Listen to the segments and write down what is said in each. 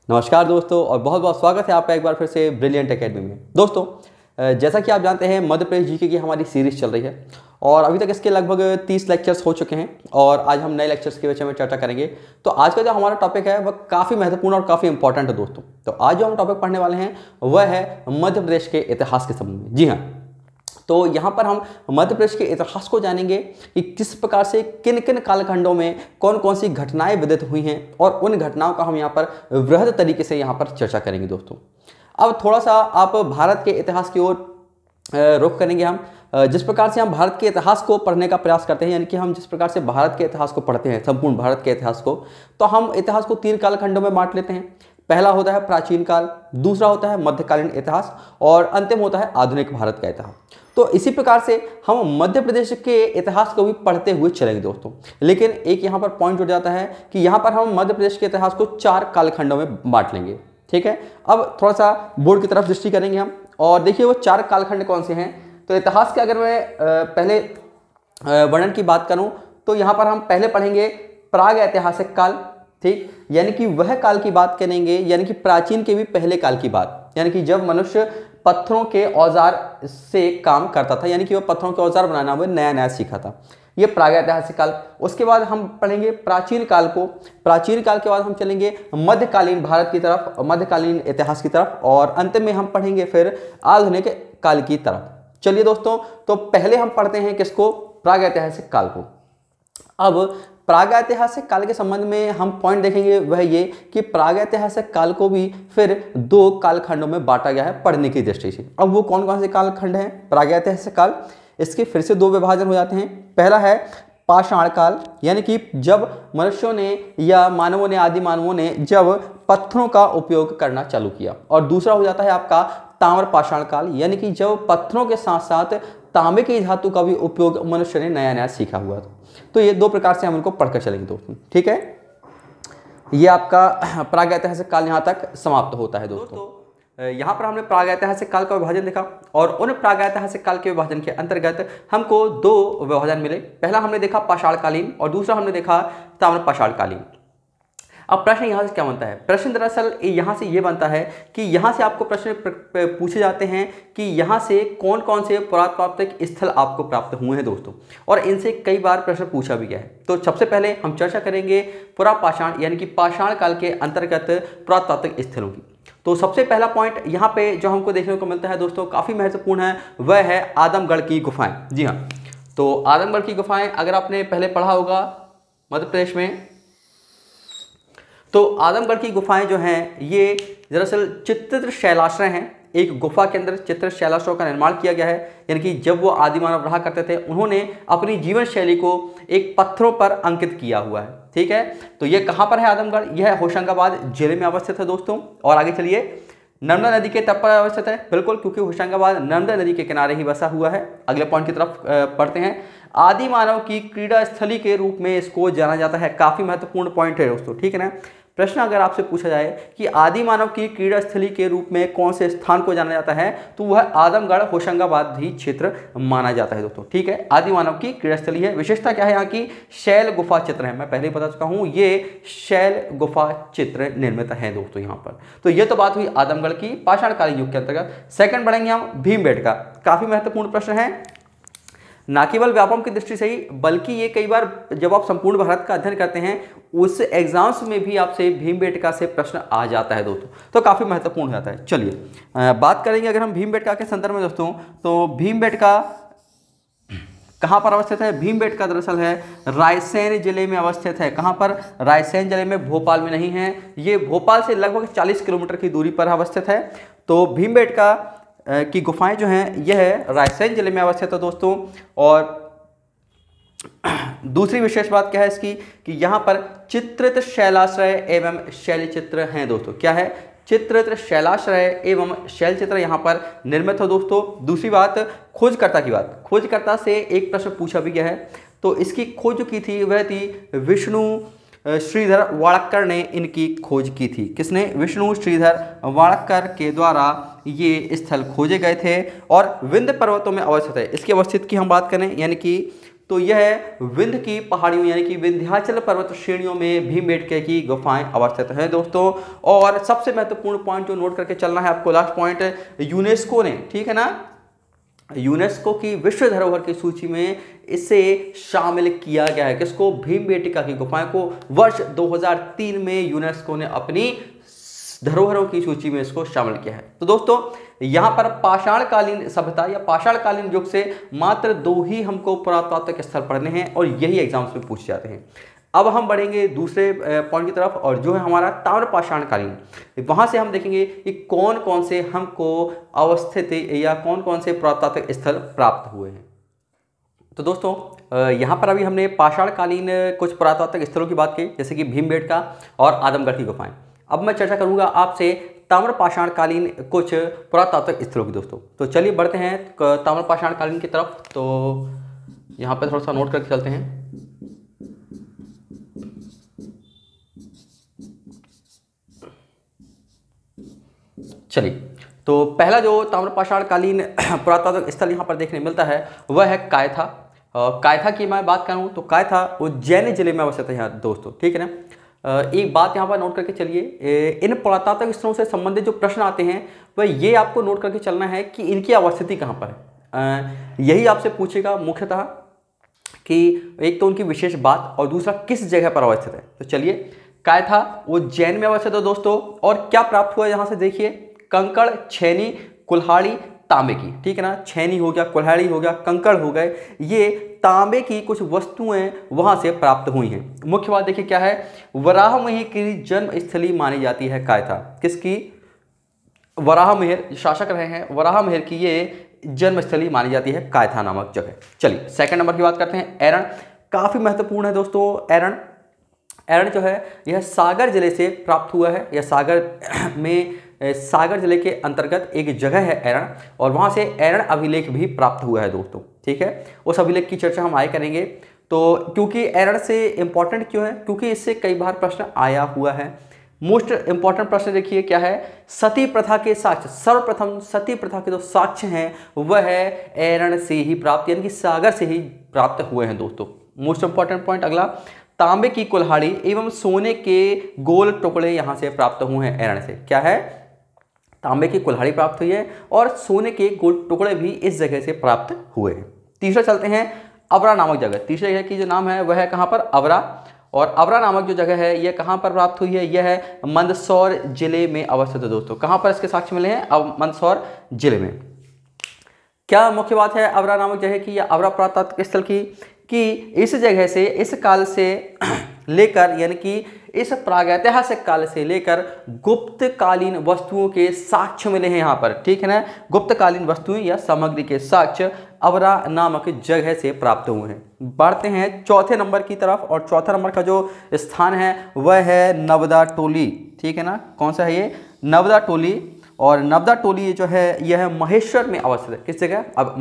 नमस्कार दोस्तों और बहुत बहुत स्वागत है आपका एक बार फिर से ब्रिलियंट एकेडमी में। दोस्तों जैसा कि आप जानते हैं मध्य प्रदेश जीके की हमारी सीरीज चल रही है और अभी तक इसके लगभग 30 लेक्चर्स हो चुके हैं और आज हम नए लेक्चर्स के विषय में चर्चा करेंगे। तो आज का जो हमारा टॉपिक है वह काफ़ी महत्वपूर्ण और काफ़ी इंपॉर्टेंट है दोस्तों। तो आज जो हम टॉपिक पढ़ने वाले हैं वह है मध्य प्रदेश के इतिहास के संबंध में। जी हाँ, तो यहाँ पर हम मध्य प्रदेश के इतिहास को जानेंगे कि किस प्रकार से किन किन कालखंडों में कौन कौन सी घटनाएं विदित हुई हैं और उन घटनाओं का हम यहाँ पर वृहद तरीके से यहाँ पर चर्चा करेंगे दोस्तों। अब थोड़ा सा आप भारत के इतिहास की ओर रुख करेंगे। हम जिस प्रकार से हम भारत के इतिहास को पढ़ने का प्रयास करते हैं, यानी कि हम जिस प्रकार से भारत के इतिहास को पढ़ते हैं, संपूर्ण भारत के इतिहास को, तो हम इतिहास को 3 कालखंडों में बांट लेते हैं। पहला होता है प्राचीन काल, दूसरा होता है मध्यकालीन इतिहास और अंतिम होता है आधुनिक भारत का इतिहास। तो इसी प्रकार से हम मध्य प्रदेश के इतिहास को भी पढ़ते हुए चलेंगे दोस्तों। लेकिन एक यहाँ पर पॉइंट जुड़ जाता है कि यहाँ पर हम मध्य प्रदेश के इतिहास को 4 कालखंडों में बांट लेंगे। ठीक है, अब थोड़ा सा बोर्ड की तरफ दृष्टि करेंगे हम और देखिए वो 4 कालखंड कौन से हैं। तो इतिहास के अगर मैं पहले वर्णन की बात करूं तो यहाँ पर हम पहले पढ़ेंगे प्राग ऐतिहासिक काल। ठीक, यानी कि वह काल की बात करेंगे, यानी कि प्राचीन के भी पहले काल की बात, यानी कि जब मनुष्य पत्थरों के औजार से काम करता था, यानी कि वह पत्थरों के औजार बनाना वह नया नया सीखा था। ये प्रागैतिहासिक काल। उसके बाद हम पढ़ेंगे प्राचीन काल को। प्राचीन काल के बाद हम चलेंगे मध्यकालीन भारत की तरफ, मध्यकालीन इतिहास की तरफ और अंत में हम पढ़ेंगे फिर आधुनिक काल की तरफ। चलिए दोस्तों, तो पहले हम पढ़ते हैं किसको? प्रागैतिहासिक काल को। अब प्रागैतिहासिक काल के संबंध में हम पॉइंट देखेंगे वह ये कि प्रागैतिहासिक काल को भी फिर 2 कालखंडों में बांटा गया है पढ़ने की दृष्टि से। अब वो कौन कौन से कालखंड हैं प्रागैतिहासिक काल? इसके फिर से 2 विभाजन हो जाते हैं। पहला है पाषाण काल, यानी कि जब मनुष्यों ने या मानवों ने, आदि मानवों ने जब पत्थरों का उपयोग करना चालू किया। और दूसरा हो जाता है आपका ताम्र पाषाण काल, यानी कि जब पत्थरों के साथ साथ तांबे की धातु का भी उपयोग मनुष्य ने नया नया सीखा हुआ था। तो ये 2 प्रकार से हम इनको पढ़कर चलेंगे दोस्तों। ठीक है, ये आपका प्रागैतिहासिक काल यहाँ तक समाप्त होता है दोस्तों। यहाँ पर हमने प्रागैतिहासिक काल का विभाजन देखा और उन प्रागैतिहासिक काल के विभाजन के अंतर्गत हमको 2 विभाजन मिले। पहला हमने देखा पाषाणकालीन और दूसरा हमने देखा ताम्र पाषाणकालीन। अब प्रश्न यहाँ से क्या बनता है? प्रश्न दरअसल यहाँ से ये बनता है कि यहाँ से आपको प्रश्न पूछे जाते हैं कि यहाँ से कौन कौन से पुरातात्विक स्थल आपको प्राप्त हुए हैं दोस्तों, और इनसे कई बार प्रश्न पूछा भी गया है। तो सबसे पहले हम चर्चा करेंगे पुरापाषाण यानी कि पाषाण काल के अंतर्गत पुरातात्विक स्थलों की। तो सबसे पहला पॉइंट यहाँ पे जो हमको देखने को मिलता है दोस्तों, काफ़ी महत्वपूर्ण है, वह है आदमगढ़ की गुफाएं। जी हाँ, तो आदमगढ़ की गुफाएं अगर आपने पहले पढ़ा होगा मध्य प्रदेश में, तो आदमगढ़ की गुफाएं जो हैं ये दरअसल चित्रित शैलाश्रय हैं। एक गुफा के अंदर चित्रित शैलाश्रयों का निर्माण किया गया है, यानी कि जब वो आदि मानव रहा करते थे उन्होंने अपनी जीवन शैली को एक पत्थरों पर अंकित किया हुआ है। ठीक है, तो ये कहाँ पर है आदमगढ़? यह होशंगाबाद जिले में अवस्थित है दोस्तों। और आगे चलिए, नर्मदा नदी के तट पर अवस्थित है, बिल्कुल, क्योंकि होशंगाबाद नर्मदा नदी के किनारे ही बसा हुआ है। अगले पॉइंट की तरफ पढ़ते हैं। आदि मानव की क्रीड़ा स्थली के रूप में इसको जाना जाता है। काफ़ी महत्वपूर्ण पॉइंट है दोस्तों। ठीक है ना, प्रश्न अगर आपसे पूछा जाए कि आदि मानव की क्रीड़ा स्थली के रूप में कौन से स्थान को जाना जाता है, तो वह आदमगढ़ होशंगाबाद ही क्षेत्र माना जाता है दोस्तों। ठीक है, आदि मानव की क्रीड़ा स्थली है। विशेषता क्या है यहाँ की? शैल गुफा चित्र है। मैं पहले ही बता चुका हूँ, ये शैल गुफा चित्र निर्मित है दोस्तों यहाँ पर। तो ये तो बात हुई आदमगढ़ की पाषाणकालीन युग के अंतर्गत। सेकंड बढ़ेंगे हम भीमबेटका। काफी महत्वपूर्ण प्रश्न है, ना केवल व्यापम की दृष्टि से ही बल्कि ये कई बार जब आप संपूर्ण भारत का अध्ययन करते हैं उस एग्जाम्स में भी आपसे भीमबेटका से प्रश्न आ जाता है दोस्तों। तो काफ़ी महत्वपूर्ण जाता है। चलिए बात करेंगे अगर हम भीमबेटका के संदर्भ में दोस्तों, तो भीमबेटका कहाँ पर अवस्थित है? भीमबेटका दरअसल है रायसेन जिले में अवस्थित है। कहाँ पर? रायसेन जिले में, भोपाल में नहीं है। ये भोपाल से लगभग 40 किलोमीटर की दूरी पर अवस्थित है। तो भीमबेटका की गुफाएं जो हैं यह रायसेन जिले में अवस्थित है दोस्तों। और दूसरी विशेष बात क्या है इसकी कि यहाँ पर चित्रित शैलाश्रय एवं शैलचित्र हैं दोस्तों। क्या है? चित्रित शैलाश्रय एवं शैलचित्र यहाँ पर निर्मित हो दोस्तों। दूसरी बात, खोजकर्ता की बात। खोजकर्ता से एक प्रश्न पूछा भी गया है, तो इसकी खोज जो की थी वह थी विष्णु श्रीधर वाड़क्कर ने इनकी खोज की थी। किसने? विष्णु श्रीधर वाड़क्कर के द्वारा ये स्थल खोजे गए थे और विंध्य पर्वतों में अवस्थित है। इसकी अवस्थित की हम बात करें, यानी कि तो यह विंध्य की पहाड़ियों यानी कि विंध्याचल पर्वत श्रेणियों में भीमबेटका की गुफाएं अवस्थित हैं दोस्तों। और सबसे महत्वपूर्ण पॉइंट जो नोट करके चलना है आपको, लास्ट पॉइंट, यूनेस्को ने, ठीक है ना, यूनेस्को की विश्व धरोहर की सूची में इसे शामिल किया गया है। किसको? भीमबेटका की गुफाएं को वर्ष 2003 में यूनेस्को ने अपनी धरोहरों की सूची में इसको शामिल किया है। तो दोस्तों यहां पर पाषाणकालीन सभ्यता या पाषाणकालीन युग से मात्र 2 ही हमको पुरातात्विक स्थल पढ़ने हैं और यही एग्जाम्स में पूछे जाते हैं। अब हम बढ़ेंगे दूसरे पॉइंट की तरफ, और जो है हमारा ताम्र पाषाणकालीन। वहां से हम देखेंगे कि कौन कौन से हमको अवस्थित या कौन कौन से पुरातात्विक स्थल प्राप्त हुए हैं। तो दोस्तों यहाँ पर अभी हमने पाषाणकालीन कुछ पुरातात्विक स्थलों की बात की, जैसे कि भीमबेटका और आदमगढ़ की गुफाएं। अब मैं चर्चा करूंगा आपसे ताम्र पाषाणकालीन कुछ पुरातात्विक स्थलों की दोस्तों। तो चलिए बढ़ते हैं ताम्र पाषाणकालीन की तरफ। तो यहाँ पे थोड़ा सा नोट करके चलते हैं। चलिए, तो पहला जो ताम्र पाषाणकालीन पुरातात्विक स्थल यहाँ पर देखने मिलता है वह है कायथा। कायथा की मैं बात करूँ तो कायथा उज्जैन जिले में अवस्थित है यहाँ दोस्तों, ठीक है ना। एक बात यहाँ पर नोट करके चलिए, इन पुरातात्विक स्थलों से संबंधित जो प्रश्न आते हैं वह ये आपको नोट करके चलना है कि इनकी अवस्थिति कहाँ पर है। यही आपसे पूछेगा मुख्यतः कि एक तो उनकी विशेष बात और दूसरा किस जगह पर अवस्थित है। तो चलिए, कायथा उज्जैन में अवस्थित है दोस्तों। और क्या प्राप्त हुआ यहाँ से देखिए, कंकड़, छेनी, कुल्हाड़ी, तांबे की, ठीक है ना। छेनी हो गया, कुल्हाड़ी हो गया, कंकड़ हो गए, ये तांबे की कुछ वस्तुएं वहां से प्राप्त हुई हैं। मुख्य बात देखिए क्या है, वराहमिहिर की जन्म स्थली मानी जाती है कायथा। किसकी? वराहमिहिर शासक रहे हैं, वराहमिहिर की ये जन्म स्थली मानी जाती है कायथा नामक जगह। चलिए सेकंड नंबर की बात करते हैं। एरण काफी महत्वपूर्ण है दोस्तों। एरण जो है यह सागर जिले से प्राप्त हुआ है। यह सागर में सागर जिले के अंतर्गत एक जगह है एरण, और वहां से एरण अभिलेख भी प्राप्त हुआ है दोस्तों, ठीक है। उस अभिलेख की चर्चा हम आगे करेंगे। तो क्योंकि एरण से इंपॉर्टेंट क्यों है, क्योंकि इससे कई बार प्रश्न आया हुआ है। मोस्ट इंपॉर्टेंट प्रश्न देखिए क्या है, सती प्रथा के साक्ष्य, सर्वप्रथम सती प्रथा के जो साक्ष्य हैं वह है एरण से ही प्राप्त, यानी कि सागर से ही प्राप्त हुए हैं दोस्तों। मोस्ट इंपॉर्टेंट पॉइंट अगला, तांबे की कुल्हाड़ी एवं सोने के गोल टुकड़े यहां से प्राप्त हुए हैं एरण से। क्या है? तांबे की कुल्हाड़ी प्राप्त हुई है और सोने के गोल टुकड़े भी इस जगह से प्राप्त हुए हैं। तीसरा चलते हैं, अवरा नामक जगह। तीसरे जगह की जो नाम है वह है कहां पर? अवरा। और अवरा नामक जो जगह है यह कहां पर प्राप्त हुई है? यह है मंदसौर जिले में अवस्थित है दोस्तों। कहां पर इसके साक्ष्य मिले हैं? अब मंदसौर जिले में। क्या मुख्य बात है अवरा नामक जगह की या अवरा पुरातात्विक स्थल की, कि इस जगह से, इस काल से लेकर, यानी कि इस प्रागैतिहासिक काल से लेकर गुप्तकालीन वस्तुओं के साक्ष्य मिले हैं यहाँ पर, ठीक है ना। गुप्तकालीन वस्तुएं या सामग्री के साक्ष्य अवरा नामक जगह से प्राप्त हुए हैं। बढ़ते हैं चौथे नंबर की तरफ, और चौथा नंबर का जो स्थान है वह है नवदा टोली, ठीक है ना। कौन सा है ये? नवदा टोली। और नवदा टोली जो है यह महेश्वर में अवस्थित है। किस जगह? अब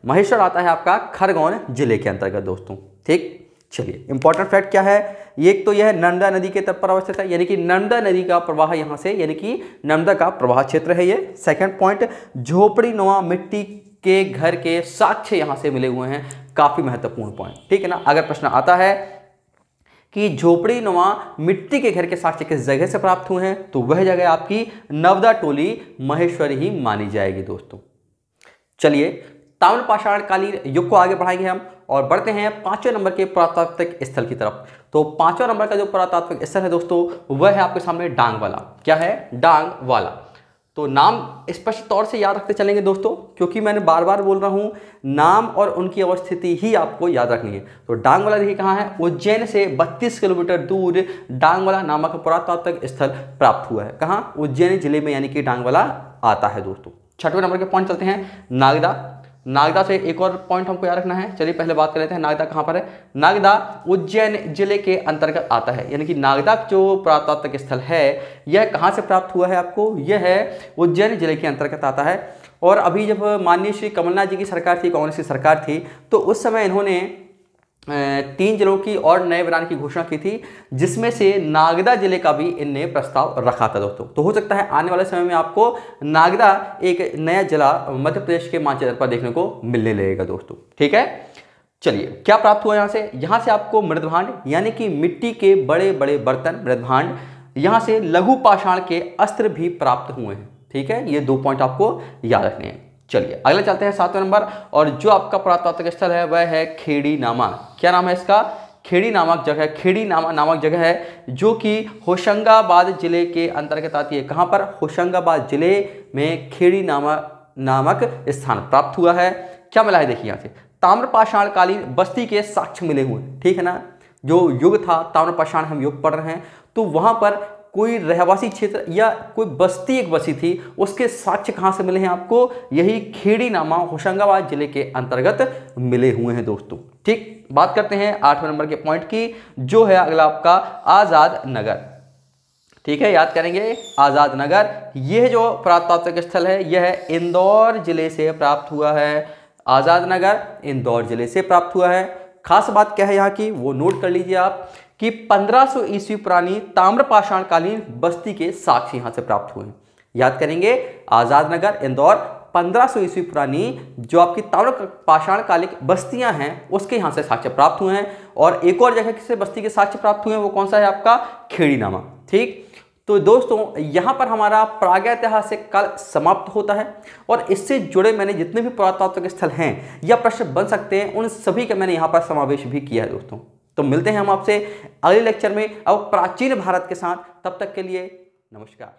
महेश्वर आता है आपका खरगोन जिले के अंतर्गत दोस्तों, ठीक। चलिए, इंपॉर्टेंट फैक्ट क्या है, एक तो यह नर्मदा नदी के तट पर अवस्थित है, यानी कि नर्मदा नदी का प्रवाह यहाँ से, यानी कि नर्मदा का प्रवाह क्षेत्र है ये। सेकंड पॉइंट, झोपड़ी नुमा मिट्टी के घर के साक्ष्य यहाँ से मिले हुए हैं। काफी महत्वपूर्ण पॉइंट, ठीक है ना। अगर प्रश्न आता है कि झोपड़ी नुमा मिट्टी के घर के साक्ष्य किस जगह से प्राप्त हुए हैं, तो वह जगह आपकी नवदा टोली महेश्वर ही मानी जाएगी दोस्तों। चलिए, ताम्र पाषाणकालीन युग को आगे बढ़ाएंगे हम और बढ़ते हैं 5वें नंबर के पुरातात्विक स्थल की तरफ। तो 5वां नंबर का जो पुरातात्विक स्थल है दोस्तों वह है आपके सामने डांगवाला। क्या है? डांगवाला। तो नाम स्पष्ट तौर से याद रखते चलेंगे दोस्तों, क्योंकि मैंने बार बार बोल रहा हूं नाम और उनकी अवस्थिति ही आपको याद रखनी है। तो डांगवाला देखिए कहाँ है? उज्जैन से 32 किलोमीटर दूर डांगवाला नामक पुरातात्विक स्थल प्राप्त हुआ है। कहाँ? उज्जैन जिले में, यानी कि डांगवाला आता है दोस्तों। 6वें नंबर के पॉइंट चलते हैं, नागदा। नागदा से एक और पॉइंट हमको याद रखना है। चलिए पहले बात कर लेते हैं नागदा कहाँ पर है। नागदा उज्जैन जिले के अंतर्गत आता है, यानी कि नागदा जो पुरातात्विक स्थल है यह कहाँ से प्राप्त हुआ है आपको? यह है उज्जैन जिले के अंतर्गत आता है। और अभी जब माननीय श्री कमलनाथ जी की सरकार थी, कांग्रेस की सरकार थी, तो उस समय इन्होंने 3 जिलों की और नए बनाने की घोषणा की थी, जिसमें से नागदा जिले का भी इनने प्रस्ताव रखा था दोस्तों। तो हो सकता है आने वाले समय में आपको नागदा एक नया जिला मध्य प्रदेश के मानचित्र पर देखने को मिलने लगेगा दोस्तों, ठीक है। चलिए क्या प्राप्त हुआ यहाँ से आपको मृदभांड यानी कि मिट्टी के बड़े बड़े बर्तन मृदभांड, यहाँ से लघु पाषाण के अस्त्र भी प्राप्त हुए हैं। ठीक है, ये 2 पॉइंट आपको याद रखने हैं। चलिए अगला चलते हैं 7वें नंबर, और जो आपका पुरातात्विक स्थल है वह है खेड़ी नामा। क्या नाम है इसका? खेड़ी नामक जगह। खेड़ी नामक जगह है जो कि होशंगाबाद जिले के अंतर्गत आती है। कहाँ पर? होशंगाबाद जिले में खेड़ी नामक स्थान प्राप्त हुआ है। क्या मिला है देखिए यहाँ से, ताम्रपाषाण कालीन बस्ती के साक्ष्य मिले हुए। ठीक है ना, जो युग था ताम्रपाषाण हम युग पढ़ रहे हैं, तो वहां पर कोई रहवासी क्षेत्र या कोई बस्ती एक बसी थी, उसके साक्ष्य कहां से मिले हैं आपको? यही खेड़ी नामा होशंगाबाद जिले के अंतर्गत मिले हुए हैं दोस्तों। ठीक, बात करते हैं 8वें नंबर के पॉइंट की, जो है अगला आपका आजाद नगर। ठीक है, याद करेंगे आजाद नगर। यह जो पुरातात्विक स्थल है यह इंदौर जिले से प्राप्त हुआ है। आजाद नगर इंदौर जिले से प्राप्त हुआ है। खास बात क्या है यहाँ की, वो नोट कर लीजिए आप कि 1500 ईस्वी पुरानी ताम्रपाषाण कालीन बस्ती के साक्ष्य यहां से प्राप्त हुए हैं। याद करेंगे आजाद नगर इंदौर 1500 ईस्वी पुरानी जो आपकी ताम्रपाषाण कालिक बस्तियां हैं उसके यहां से साक्ष्य प्राप्त हुए हैं। और एक और जगह से बस्ती के साक्ष्य प्राप्त हुए हैं, वो कौन सा है आपका? खेड़ी नामा। ठीक, तो दोस्तों यहाँ पर हमारा प्रागैतिहासिक काल समाप्त होता है, और इससे जुड़े मैंने जितने भी पुरातात्विक स्थल हैं या प्रश्न बन सकते हैं उन सभी का मैंने यहाँ पर समावेश भी किया है दोस्तों। तो मिलते हैं हम आपसे अगले लेक्चर में अब प्राचीन भारत के साथ। तब तक के लिए नमस्कार।